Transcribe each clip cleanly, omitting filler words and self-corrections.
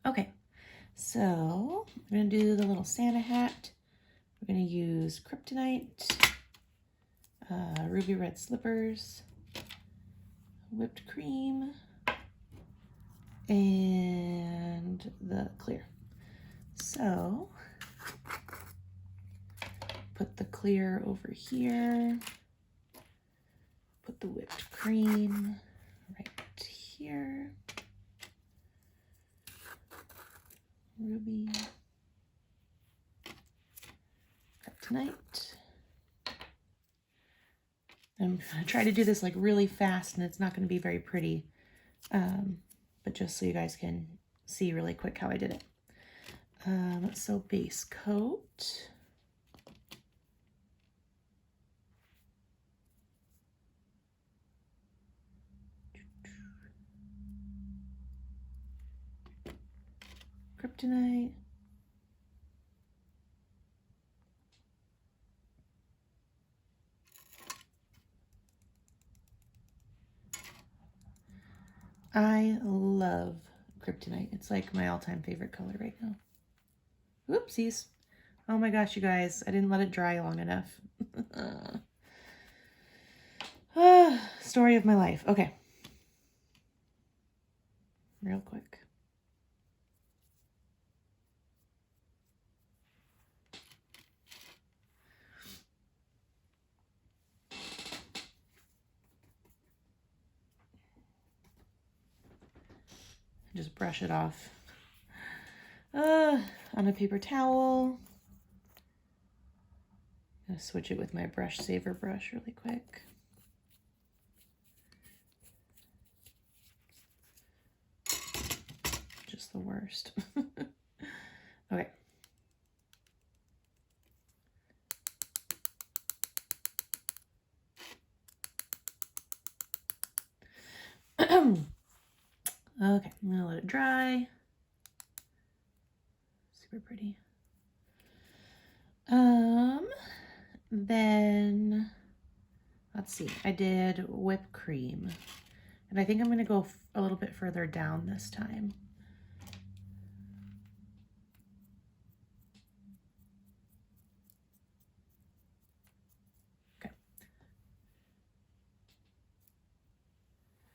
Okay, so we're going to do the little Santa hat. We're going to use kryptonite, ruby red slippers, whipped cream, and the clear. So put the clear over here, put the whipped cream right here, ruby, kryptonite. I'm gonna try to do this like really fast, and it's not going to be very pretty, but just so you guys can see really quick how I did it. So base coat. Kryptonite. I love kryptonite. It's like my all-time favorite color right now. Whoopsies. Oh my gosh, you guys. I didn't let it dry long enough. Story of my life. Okay. Real quick. Just brush it off on a paper towel. I'm gonna switch it with my brush saver brush really quick. Just the worst. Okay. Okay, I'm gonna let it dry. Super pretty. Then let's see. I did whipped cream, and I think I'm gonna go a little bit further down this time. Okay.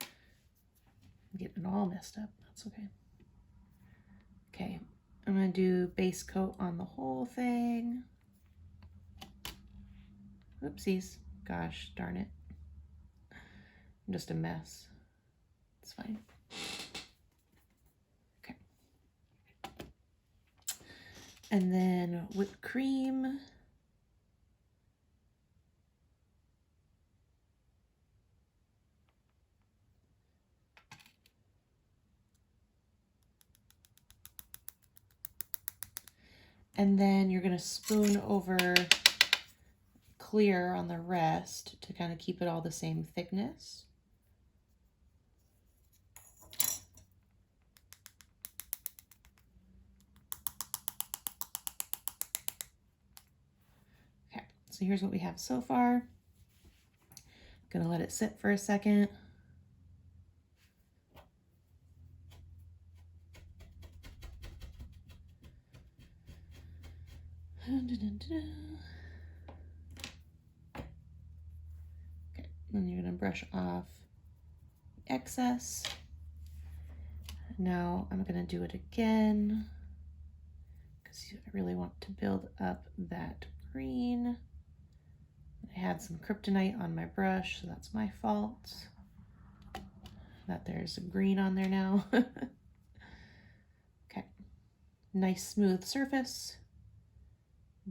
I'm getting it all messed up. That's okay. Okay, I'm gonna do base coat on the whole thing. Oopsies. Gosh darn it. I'm just a mess. It's fine. Okay. And then whipped cream. And then you're gonna spoon over clear on the rest to kind of keep it all the same thickness. Okay, so here's what we have so far. Gonna let it sit for a second. Okay, then you're gonna brush off excess. Now I'm gonna do it again because I really want to build up that green. I had some kryptonite on my brush, so that's my fault. That there's a green on there now. Okay, nice smooth surface.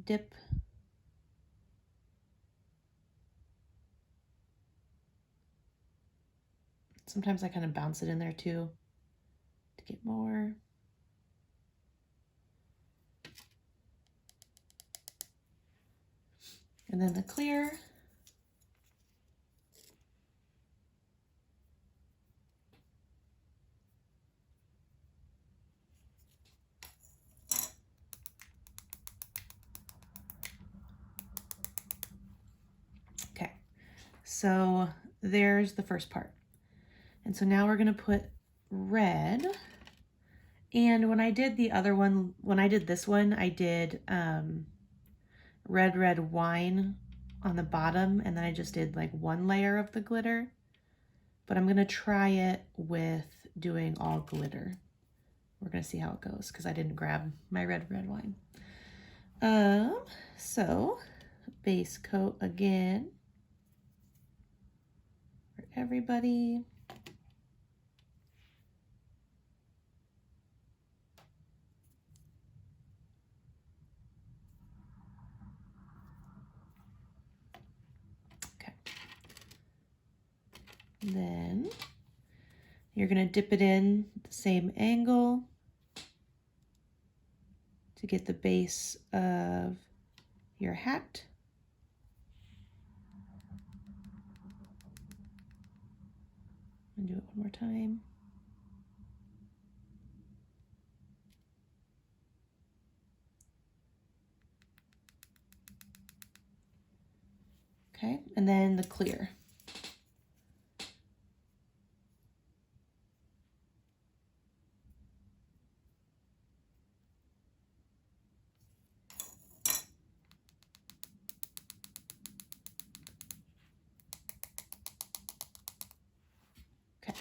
Dip. Sometimes I kind of bounce it in there too to get more. And then the clear. Okay, so there's the first part. And so now we're going to put red And when I did the other one, when I did this one, I did red wine on the bottom, and then I just did like one layer of the glitter. But I'm gonna try it with doing all glitter. We're gonna see how it goes because I didn't grab my red wine. So base coat again for everybody. Okay. Then you're gonna dip it in the same angle to get the base of your hat. And do it one more time. Okay, and then the clear. Okay.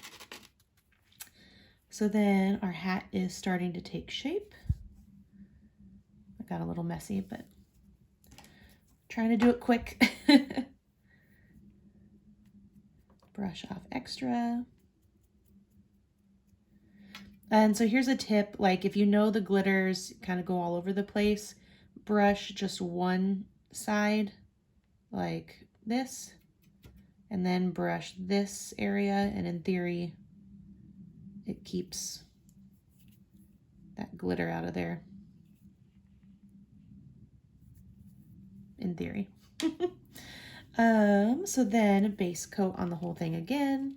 So then our hat is starting to take shape. I got a little messy, but trying to do it quick. Brush off extra. And so here's a tip, like if you know the glitters kind of go all over the place, brush just one side like this, and then brush this area, and in theory, it keeps that glitter out of there. In theory. So then base coat on the whole thing again.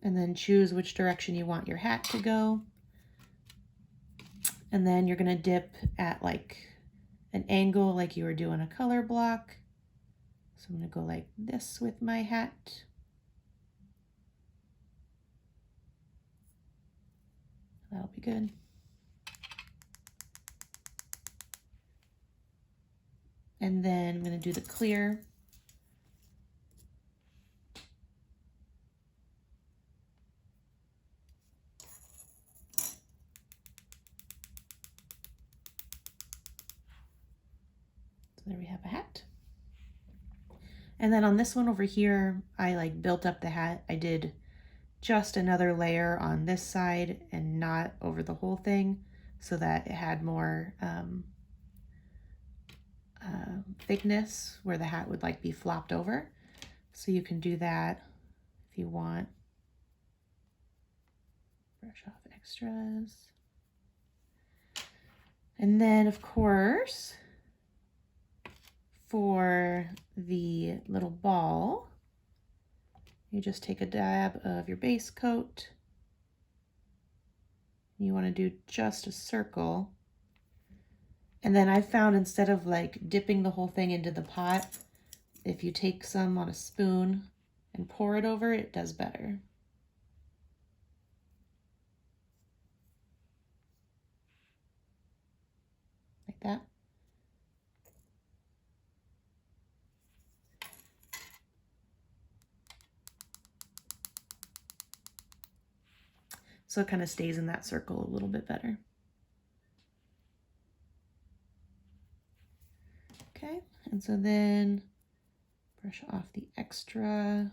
And then choose which direction you want your hat to go. And then you're gonna dip at like an angle like you were doing a color block. So I'm gonna go like this with my hat. That'll be good. And then I'm gonna do the clear. So there we have a hat. And then on this one over here, I like built up the hat. I did just another layer on this side and not over the whole thing so that it had more thickness where the hat would like be flopped over. So you can do that if you want. Brush off extras. And then of course, for the little ball, you just take a dab of your base coat. You want to do just a circle. And then I found instead of like dipping the whole thing into the pot, if you take some on a spoon and pour it over, it does better. Like that. So it kind of stays in that circle a little bit better. Okay, and so then brush off the extra.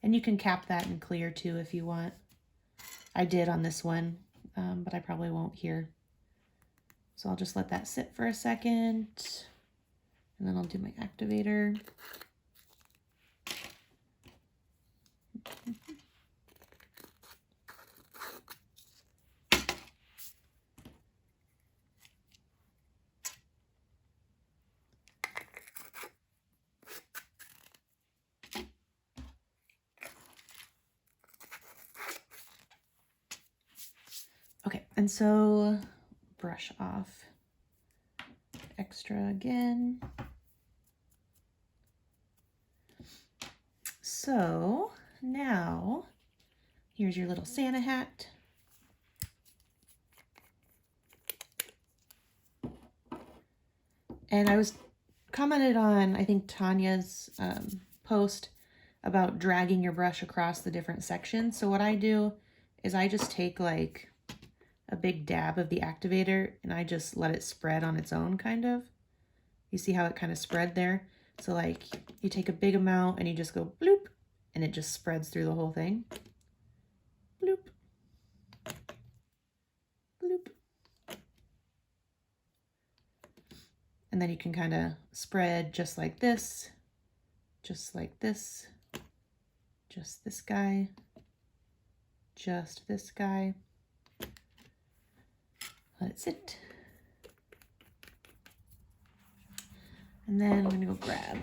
And you can cap that in clear too if you want. I did on this one, but I probably won't here. So I'll just let that sit for a second, and then I'll do my activator. And so brush off extra again. So now here's your little Santa hat. And I was commented on, I think, Tanya's post about dragging your brush across the different sections. So what I do is I just take like a big dab of the activator and I just let it spread on its own, kind of. You see how it kind of spread there? So like you take a big amount and you just go bloop and it just spreads through the whole thing. Bloop. Bloop. And then you can kind of spread just like this, just like this, just this guy, just this guy. Let it sit. And then I'm gonna go grab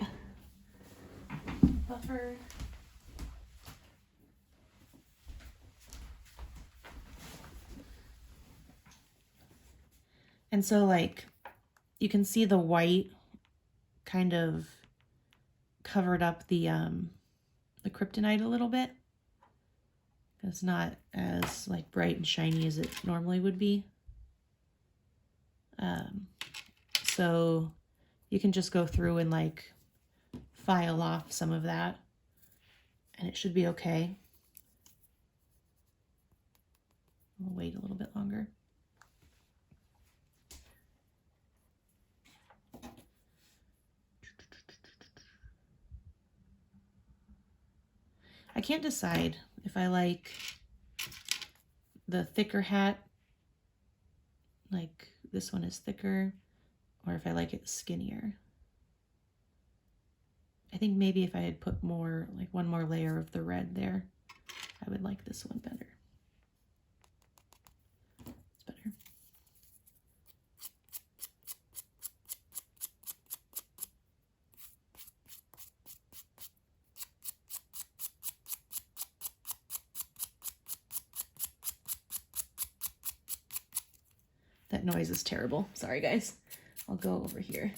buffer. And so like, you can see the white kind of covered up the kryptonite a little bit. It's not as like bright and shiny as it normally would be. So you can just go through and like file off some of that and it should be okay. We'll wait a little bit longer. I can't decide if I like the thicker hat, like this one is thicker, or if I like it skinnier. I think maybe if I had put more, like one more layer of the red there, I would like this one better. It's better. That noise is terrible. Sorry, guys. I'll go over here.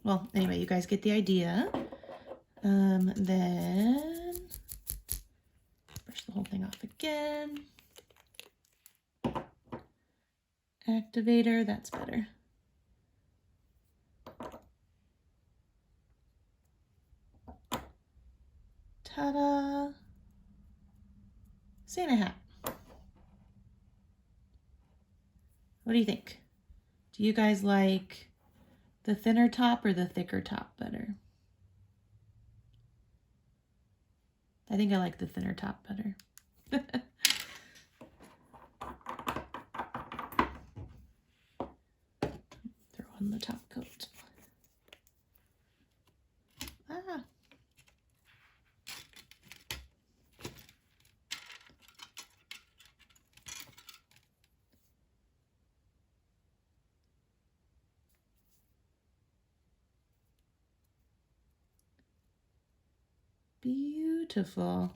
Well, anyway, you guys get the idea. Then brush the whole thing off again. Activator, that's better. Ta-da! Santa hat. What do you think? Do you guys like the thinner top or the thicker top better? I think I like the thinner top better. Throw on the top coat. Ah. Beautiful.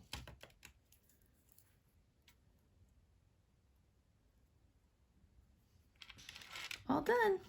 All done.